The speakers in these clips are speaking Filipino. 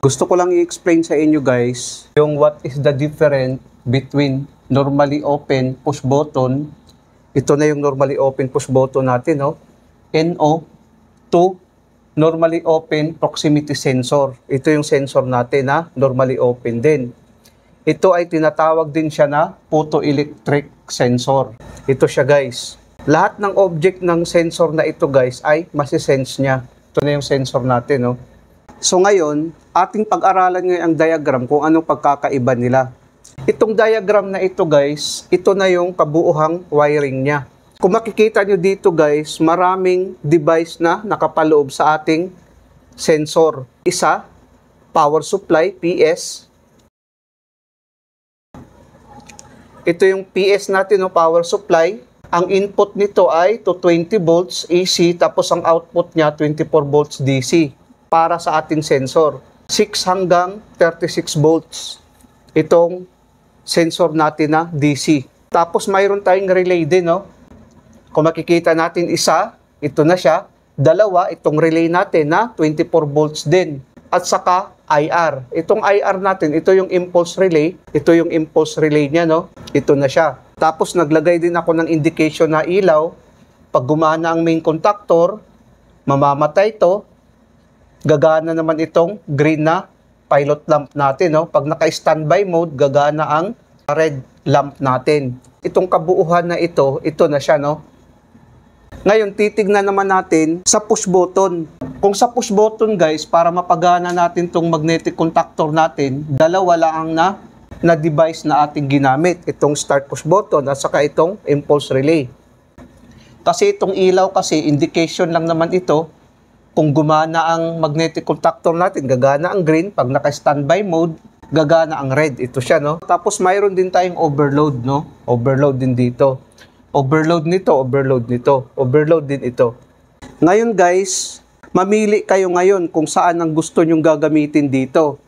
Gusto ko lang i-explain sa inyo guys, yung what is the difference between normally open push button, ito na yung normally open push button natin, no? NO, to normally open proximity sensor. Ito yung sensor natin na normally open din. Ito ay tinatawag din siya na photoelectric sensor. Ito siya guys. Lahat ng object ng sensor na ito guys ay masisense niya. Ito na yung sensor natin, no? So ngayon, ating pag-aralan ngayon ang diagram kung anong pagkakaiba nila. Itong diagram na ito guys, ito na yung kabuuhang wiring niya. Kung makikita nyo dito guys, maraming device na nakapaloob sa ating sensor. Isa, power supply, PS. Ito yung PS natin, no, power supply. Ang input nito ay to 20 volts AC, tapos ang output niya 24 volts DC. Para sa ating sensor. 6 hanggang 36 volts. Itong sensor natin na DC. Tapos mayroon tayong relay din, no? Kung makikita natin isa, ito na siya. Dalawa, itong relay natin na 24 volts din. At saka IR. Itong IR natin, ito yung impulse relay. Ito yung impulse relay niya, no? Ito na siya. Tapos naglagay din ako ng indication na ilaw. Pag gumana ang main contactor, mamamatay ito. Gagana naman itong green na pilot lamp natin, no? Pag naka-standby mode, gagana ang red lamp natin. Itong kabuuhan na ito na siya, no? Ngayon, titignan naman natin sa push button. Kung sa push button, guys, para mapagana natin itong magnetic contactor natin, dalawa lang na device na ating ginamit. Itong start push button at saka itong impulse relay. Kasi itong ilaw kasi, indication lang naman ito. Kung gumana ang magnetic contactor natin, gagana ang green. Pag naka-standby mode, gagana ang red. Ito siya, no? Tapos mayroon din tayong overload, no? Overload din dito. Overload nito, overload nito. Overload din ito. Ngayon guys, mamili kayo ngayon kung saan ang gusto nyong gagamitin dito.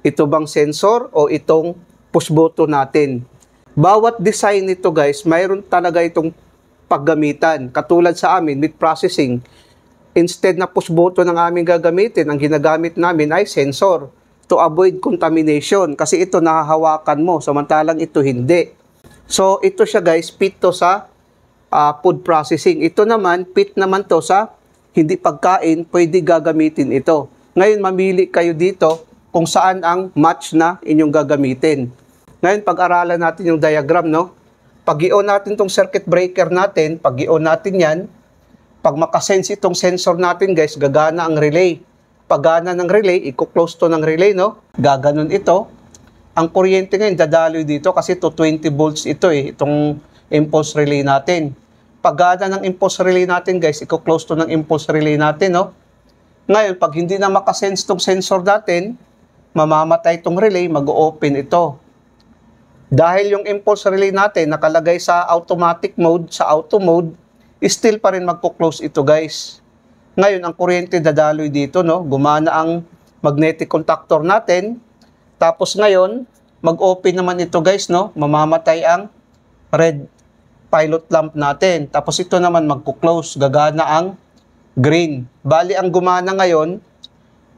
Ito bang sensor o itong push button natin? Bawat design nito guys, mayroon talaga itong paggamitan. Katulad sa amin, with processing, instead na push button ang aming gagamitin, ang ginagamit namin ay sensor to avoid contamination. Kasi ito nahahawakan mo, samantalang ito hindi. So, ito siya guys, fit to sa food processing. Ito naman, fit naman to sa hindi pagkain, pwede gagamitin ito. Ngayon, mamili kayo dito kung saan ang match na inyong gagamitin. Ngayon, pag-aralan natin yung diagram, no? Pag-i-on natin tong circuit breaker natin, pag-i-on natin yan, pag makasense itong sensor natin guys, gagana ang relay. Pag gana ng relay, i-close to ng relay, no? Gaganon ito. Ang kuryente ngayon, dadaloy dito kasi to 20 volts ito itong impulse relay natin. Pag gana ng impulse relay natin guys, i-close to ng impulse relay natin, no? Ngayon, pag hindi na makasense itong sensor natin, mamamatay itong relay, mag-open ito. Dahil yung impulse relay natin nakalagay sa automatic mode, sa auto mode, still pa rin magko-close ito guys. Ngayon, ang kuryente dadaloy dito, no? Gumana ang magnetic contactor natin. Tapos ngayon, mag-open naman ito guys, no? Mamamatay ang red pilot lamp natin. Tapos ito naman magko-close, gagana ang green. Bali, ang gumana ngayon,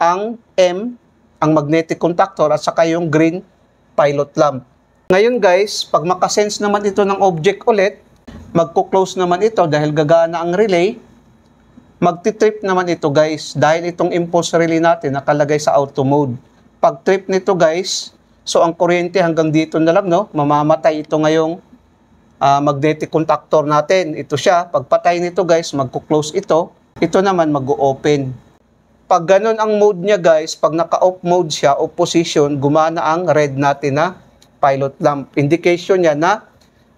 ang M, ang magnetic contactor, at saka yung green pilot lamp. Ngayon guys, pag makasense naman ito ng object ulit, magko-close naman ito dahil gagana ang relay. Magti-trip naman ito guys dahil itong impulse relay natin nakalagay sa auto mode. Pag trip nito guys, so ang kuryente hanggang dito na lang, no? Mamamatay ito ngayong magnetic contactor natin. Ito siya. Pagpatay nito guys, magko-close ito. Ito naman mag-open. Pag ganun ang mode niya guys, pag naka-off mode siya, off position, gumana ang red natin na pilot lamp. Indication niya na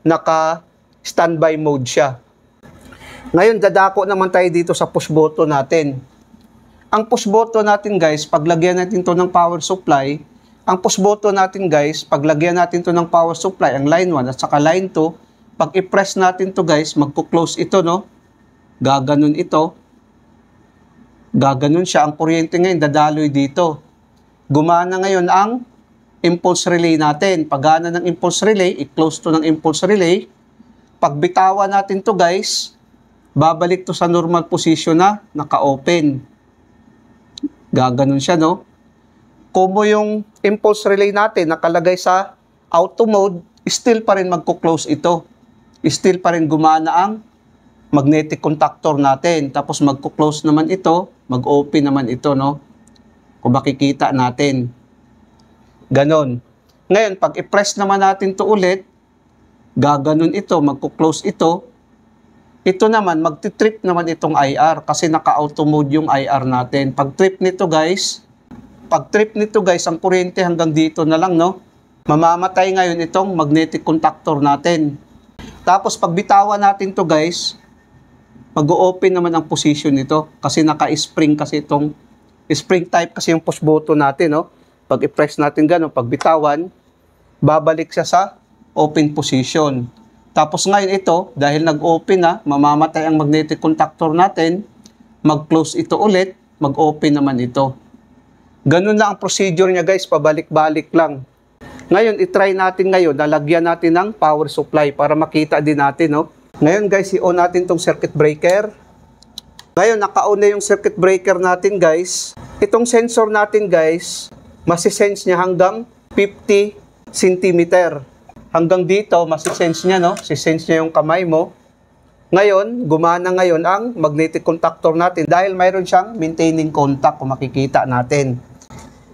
naka-standby mode siya. Ngayon, dadako naman tayo dito sa push button natin. Ang push button natin guys, paglagyan natin to ng power supply, ang push button natin guys, paglagyan natin to ng power supply, ang line 1 at saka line 2, pag i-press natin to guys, magko-close ito, no? Gaganon ito. Gaganon siya. Ang kuryente ngayon, dadaloy dito. Gumana ngayon ang impulse relay natin. Pagana ng impulse relay, i-close to ng impulse relay. Pag bitawan natin to guys, babalik to sa normal position na naka-open. Gaganon siya, no? Kumo yung impulse relay natin nakalagay sa auto mode, still pa rin magko-close ito. Still pa rin gumana ang magnetic contactor natin. Tapos magko-close naman ito, mag-open naman ito, no? Kung makikita natin. Ganon. Ngayon, pag i-press naman natin to ulit, gaganon ito, magko-close ito. Ito naman, magti-trip naman itong IR kasi naka-auto mode yung IR natin. Pag trip nito guys, ang kuryente hanggang dito na lang, no? Mamamatay ngayon itong magnetic contactor natin. Tapos pag bitawan natin to guys, mag-o-open naman ang position nito kasi naka-spring kasi itong spring type kasi yung push button natin, no? Pag i-press natin gano'n, pag bitawan, babalik siya sa open position. Tapos ngayon ito, dahil nag-open na, mamamatay ang magnetic contactor natin, mag-close ito ulit, mag-open naman ito. Ganun lang ang procedure niya guys, pabalik-balik lang. Ngayon, itry natin ngayon, nalagyan natin ng power supply para makita din natin, no? Ngayon guys, i-on natin tong circuit breaker. Ngayon, naka-on na yung circuit breaker natin guys. Itong sensor natin guys, masisense niya hanggang 50 cm. Hanggang dito, masisense niya, no? Sisense niya yung kamay mo. Ngayon, gumana ngayon ang magnetic contactor natin dahil mayroon siyang maintaining contact kung makikita natin.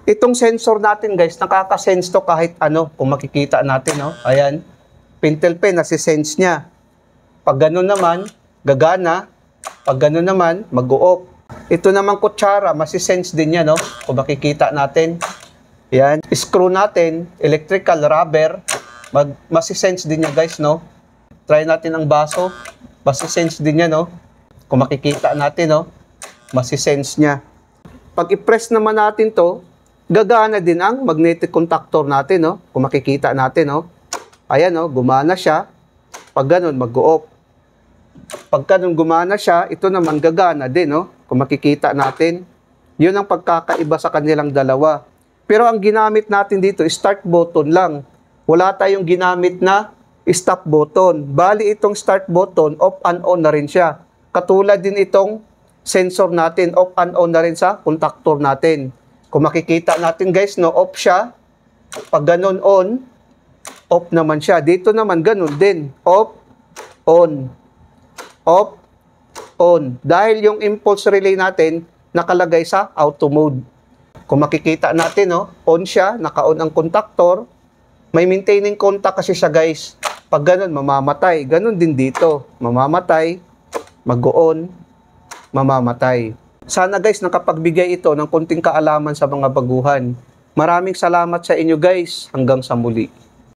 Itong sensor natin guys, nakakasense to kahit ano kung makikita natin, no? Ayan, pintel pen, nasisense niya. Pag gano'n naman, gagana. Pag gano'n naman, mag-o-off. Ito naman kutsara, masisense din niya, no? Kung makikita natin. Yan. Screw natin, electrical, rubber. Masisense din niya, guys, no? Try natin ang baso. Masisense din niya, no? Kung makikita natin, no? Masisense niya. Pag i-press naman natin to, gagana din ang magnetic contactor natin, no? Kung makikita natin, no? Ayan, no? Gumana siya. Pag ganun, mag-o-off. Pagka nung gumana siya, ito naman gagana din, no? Kung makikita natin. Yun ang pagkakaiba sa kanilang dalawa. Pero ang ginamit natin dito, start button lang. Wala tayong ginamit na stop button. Bali itong start button, off and on na rin siya. Katulad din itong sensor natin, off and on na rin sa contactor natin. Kung makikita natin guys, no, off siya. Pag ganun on, off naman siya. Dito naman ganun din. Off, on. Off, on. Dahil yung impulse relay natin nakalagay sa auto mode. Kung makikita natin, no, on siya, naka-on ang contactor. May maintaining contact kasi siya guys. Pag ganun, mamamatay. Ganun din dito. Mamamatay, mag-on, mamamatay. Sana guys, nakapagbigay ito ng konting kaalaman sa mga baguhan. Maraming salamat sa inyo guys. Hanggang sa muli.